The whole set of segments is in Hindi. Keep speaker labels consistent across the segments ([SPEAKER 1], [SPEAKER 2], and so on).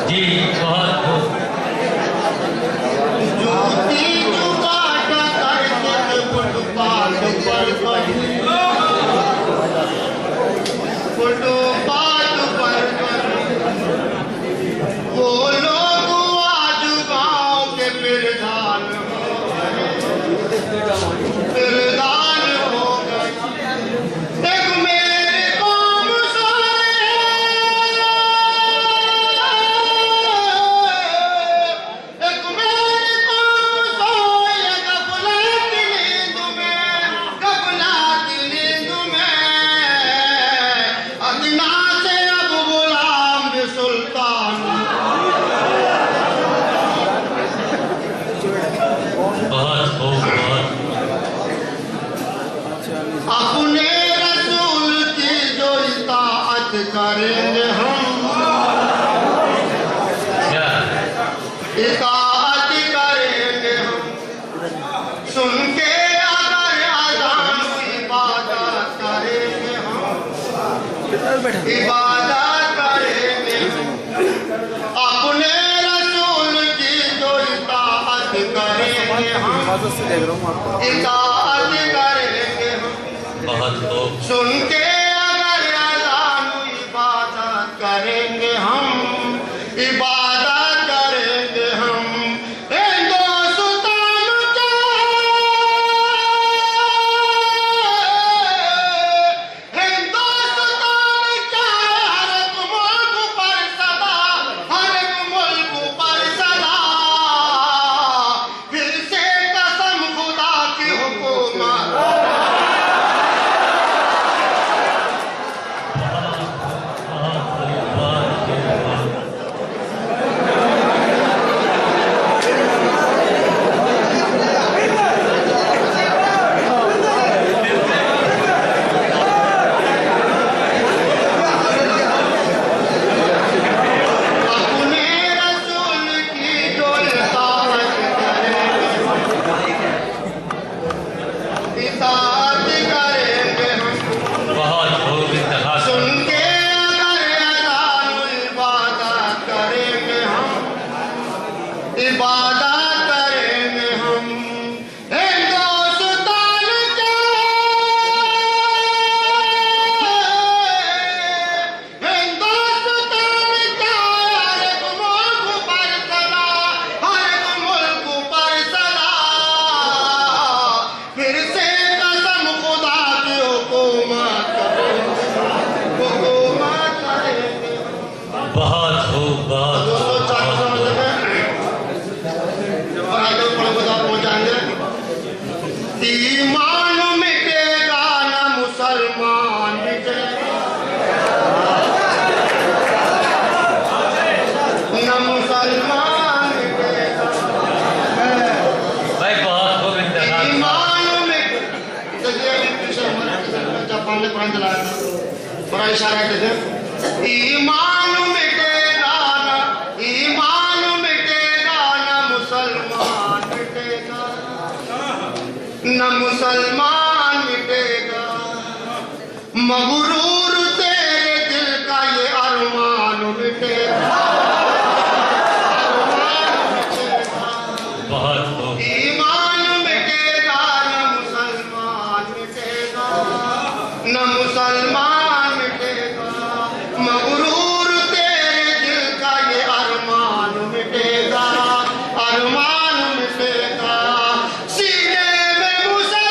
[SPEAKER 1] जी बहुत
[SPEAKER 2] वो लोग आज गाँव के प्रधान हो गए। एक मेरे कौम सोए, एक मेरे कौम सोए, गफलत नींद में अदना से अब गुलाम भी सुल्तान। अपने रसूल की जो इताअत करेंगे हम, इताअत करेंगे हम, सुन के अगर अज़ान इबादत करेंगे हम, इबादत करेंगे हम। अपने रसूल की जो इताअत करेंगे हम, इताअत करेंगे हम, सुन के अगर अज़ान इबादत करेंगे हम, इबादत करेंगे हम। हिंदुस्तान के हर एक मुल्क पर सदा, हर एक मुल्क पर सदा फिर से कसम खुदा की हुकूमत। अपने रसूल की जो इताअत करेंगे, इताअत करेंगे हम, सुन के अगर अज़ान इबादत करेंगे हम, इबादत करेंगे हम। हिंदुस्तान के हर एक मुल्क पर सदा, हर एक मुल्क पर सदा फिर से कसम खुदा की हुकूमत करेंगे, हुकूमत करेंगे।
[SPEAKER 1] बहुत खूब बहुत
[SPEAKER 2] दोस्तों चार समझ में और आगे खुदा पहुंचाएंगे। ईमान मिटेगा ना मुसलमान मिटेगा, ना मुसलमान मिटेगा।
[SPEAKER 1] भाई बहुत खूब इंतजार।
[SPEAKER 2] ईमान में देखिए पीछे जापान ने कुरान चलाया था, बड़ा इशारा है देखिए। ईमान मिटेगा ना मुसलमान मिटेगा, न मुसलमान मिटेगा। मगरूर तेरे दिल का ये अरमान मिटेगा, अरमान मिटेगा।
[SPEAKER 1] बहुत खूब
[SPEAKER 2] ईमान मिटेगा न मुसलमान मिटेगा, न मुसलमान मिटेगा। मगरूर तेरे दिल का ये अरमान मिटेगा, अरमान मिटेगा। सीने में मुसलमान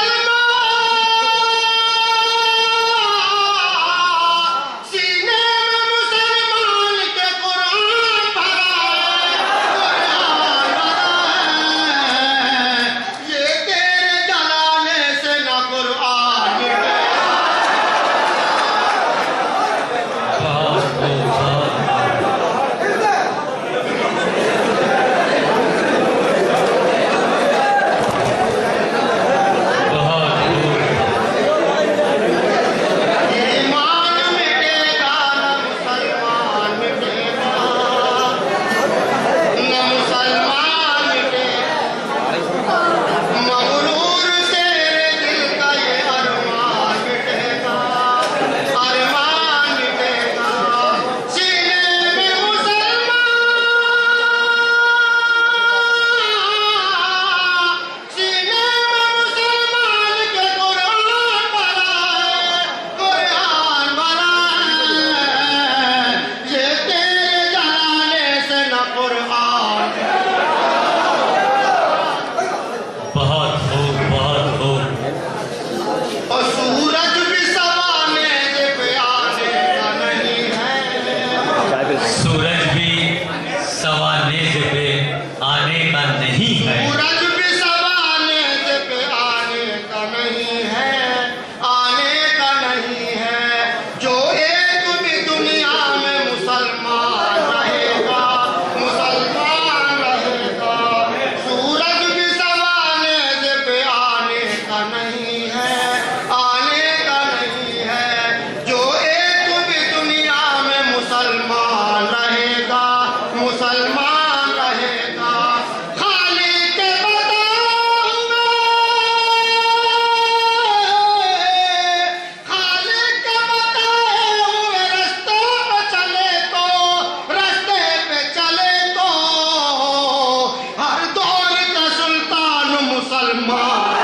[SPEAKER 2] मुसलमान।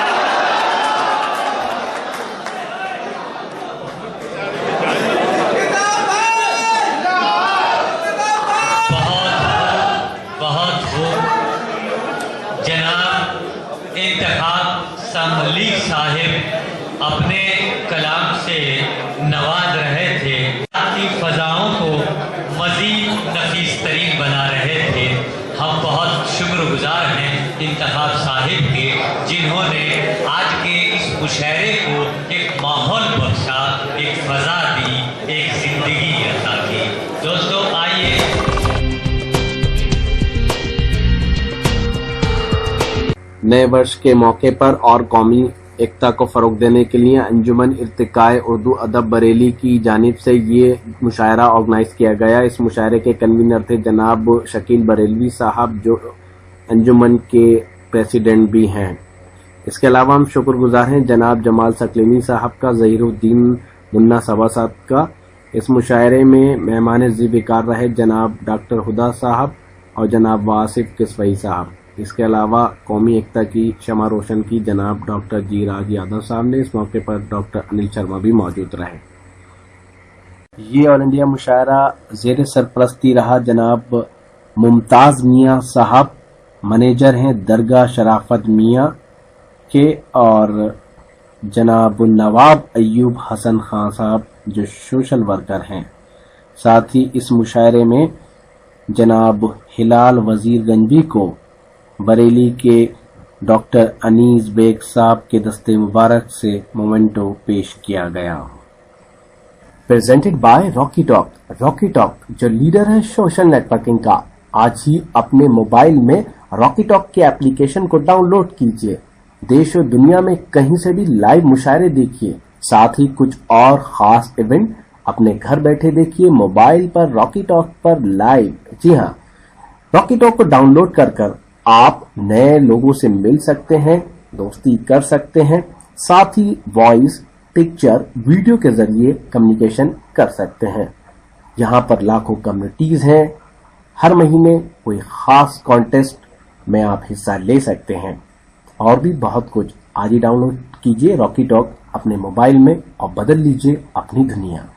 [SPEAKER 1] बहुत हो जनाब इंतखाब मलिक साहिब अपने कलाम से नवाज रहे थे, ताकि फजाओं को मजीद नफीस तरीन बना रहे थे। हम बहुत शुक्रगुजार हैं इंतखाब साहिब के, जिन्होंने आज के इस मुशायरे को एक माहौल बख्शा, एक फजा दी, एक जिंदगी अता की। दोस्तों आइए
[SPEAKER 3] नए वर्ष के मौके पर और कौमी एकता को फ़रोग देने के लिए अंजुमन इर्तिकाए उर्दू अदब बरेली की जानिब से ये मुशायरा ऑर्गेनाइज किया गया। इस मुशायरे के कन्वीनर थे जनाब शकील बरेलवी साहब, जो अंजुमन के प्रेसिडेंट भी हैं। इसके अलावा हम शुक्रगुजार हैं जनाब जमाल सकलेनी साहब का, ज़हीरुद्दीन मुन्ना सभासाद का। इस मुशायरे में मेहमान ज़िविकार रहे जनाब डॉक्टर हुदा साहब और जनाब वासिफ किस्वई साहब। इसके अलावा कौमी एकता की शमा रोशन की जनाब डॉक्टर जी राज यादव साहब ने। इस मौके पर डॉक्टर अनिल शर्मा भी मौजूद रहे। ये ऑल इंडिया मुशायरा ज़ेर सरपरस्ती रहा जनाब मुमताज़ मियाँ साहब, मैनेजर हैं दरगाह शराफत मियाँ के, और जनाब नवाब अयूब हसन खान साहब जो सोशल वर्कर हैं। साथ ही इस मुशायरे में जनाब हिलाल वजीर गंजी को बरेली के डॉक्टर अनीस बेग साहब के दस्ते मुबारक से मोमेंटो पेश किया गया। Presented by Rocky talk. Rocky talk जो लीडर है सोशल नेटवर्किंग का, आज ही अपने मोबाइल में रॉकी टॉक के एप्लीकेशन को डाउनलोड कीजिए। देश और दुनिया में कहीं से भी लाइव मुशायरे देखिए, साथ ही कुछ और खास इवेंट अपने घर बैठे देखिए मोबाइल पर रॉकी टॉक पर लाइव। जी हाँ, रॉकी टॉक को डाउनलोड कर आप नए लोगों से मिल सकते हैं, दोस्ती कर सकते हैं, साथ ही वॉइस, पिक्चर, वीडियो के जरिए कम्युनिकेशन कर सकते हैं। यहाँ पर लाखों कम्युनिटीज हैं। हर महीने कोई खास कॉन्टेस्ट में आप हिस्सा ले सकते हैं और भी बहुत कुछ। आज ही डाउनलोड कीजिए रॉकी टॉक अपने मोबाइल में और बदल लीजिए अपनी दुनिया।